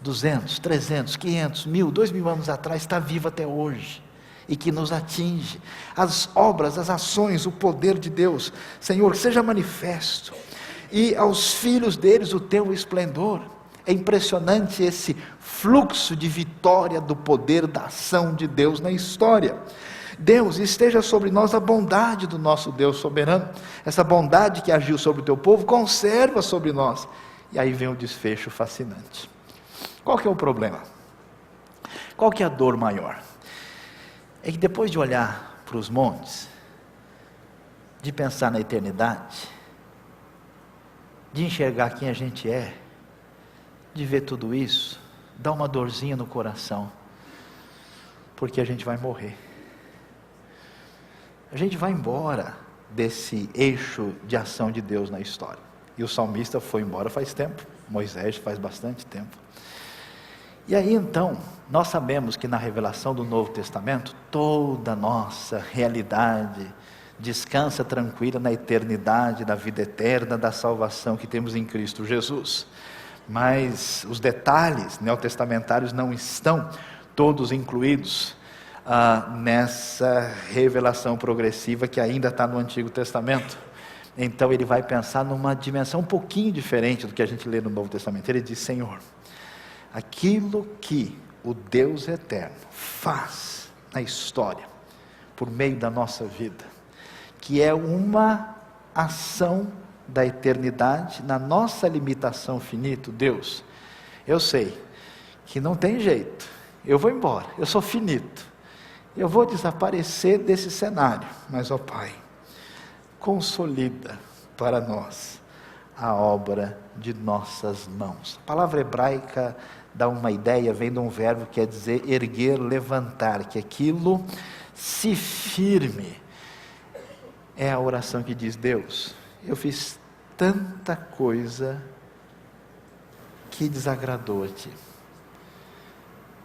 200, 300, 500, 1000, 2000 anos atrás, está viva até hoje. E que nos atinge. As obras, as ações, o poder de Deus. Senhor, seja manifesto. E aos filhos deles o teu esplendor. É impressionante esse fluxo de vitória do poder da ação de Deus na história. Deus, esteja sobre nós a bondade do nosso Deus soberano. Essa bondade que agiu sobre o teu povo, conserva sobre nós. E aí vem o desfecho fascinante. Qual que é o problema? Qual que é a dor maior? É que depois de olhar para os montes, de pensar na eternidade, de enxergar quem a gente é, de ver tudo isso, dá uma dorzinha no coração, porque a gente vai morrer. A gente vai embora desse eixo de ação de Deus na história. E o salmista foi embora faz tempo, Moisés faz bastante tempo. E aí então, nós sabemos que na revelação do Novo Testamento, toda a nossa realidade descansa tranquila na eternidade, da vida eterna, da salvação que temos em Cristo Jesus. Mas os detalhes neotestamentários não estão todos incluídos nessa revelação progressiva que ainda está no Antigo Testamento. Então ele vai pensar numa dimensão um pouquinho diferente do que a gente lê no Novo Testamento. Ele diz: Senhor, aquilo que o Deus eterno faz na história, por meio da nossa vida, que é uma ação da eternidade, na nossa limitação finita, Deus, eu sei que não tem jeito, eu vou embora, eu sou finito, eu vou desaparecer desse cenário, mas ó Pai, consolida para nós a obra de nossas mãos. A palavra hebraica dá uma ideia, vem de um verbo que quer dizer erguer, levantar, que aquilo se firme. É a oração que diz: Deus, eu fiz tanta coisa que desagradou a Ti.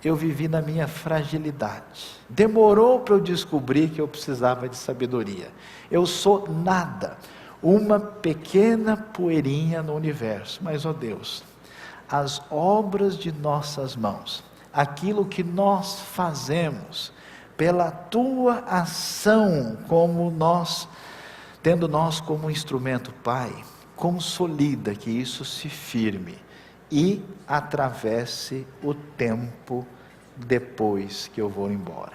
Eu vivi na minha fragilidade. Demorou para eu descobrir que eu precisava de sabedoria. Eu sou nada, uma pequena poeirinha no universo. Mas, ó Deus, as obras de nossas mãos, aquilo que nós fazemos, pela Tua ação, como nós, tendo nós como instrumento, Pai, consolida que isso se firme e atravesse o tempo depois que eu vou embora.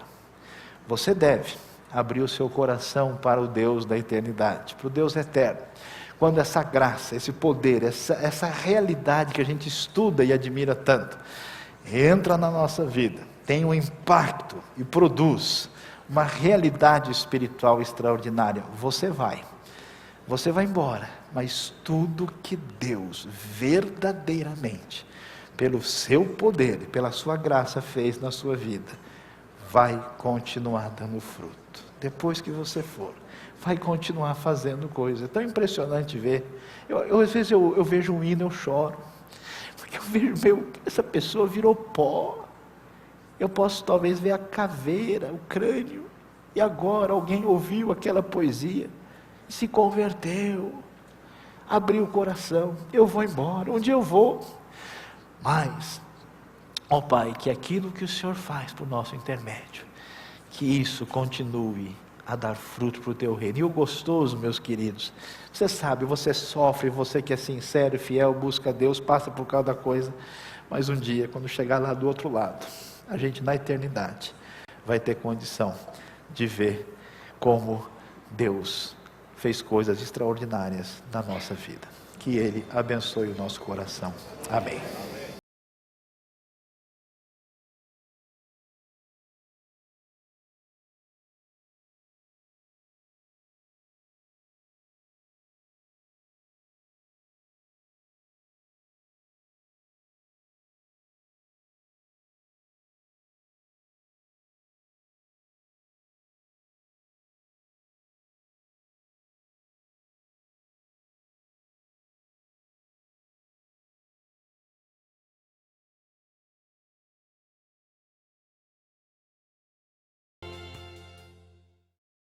Você deve abrir o seu coração para o Deus da eternidade, para o Deus eterno. Quando essa graça, esse poder, essa realidade que a gente estuda e admira tanto, entra na nossa vida, tem um impacto e produz uma realidade espiritual extraordinária, você vai embora, mas tudo que Deus verdadeiramente, pelo seu poder, pela sua graça fez na sua vida, vai continuar dando fruto. Depois que você for, vai continuar fazendo coisa. É tão impressionante ver. Às vezes eu vejo um hino, eu choro, porque eu vejo, essa pessoa virou pó. Eu posso talvez ver a caveira, o crânio, e agora alguém ouviu aquela poesia, se converteu, abriu o coração. Eu vou embora, onde eu vou? Mas, ó Pai, que aquilo que o Senhor faz por nosso intermédio, que isso continue a dar fruto para o Teu reino. E o gostoso, meus queridos, você sabe, você sofre, você que é sincero e fiel, busca Deus, passa por cada coisa, mas um dia, quando chegar lá do outro lado, a gente na eternidade vai ter condição de ver como Deus fez coisas extraordinárias na nossa vida. Que Ele abençoe o nosso coração. Amém.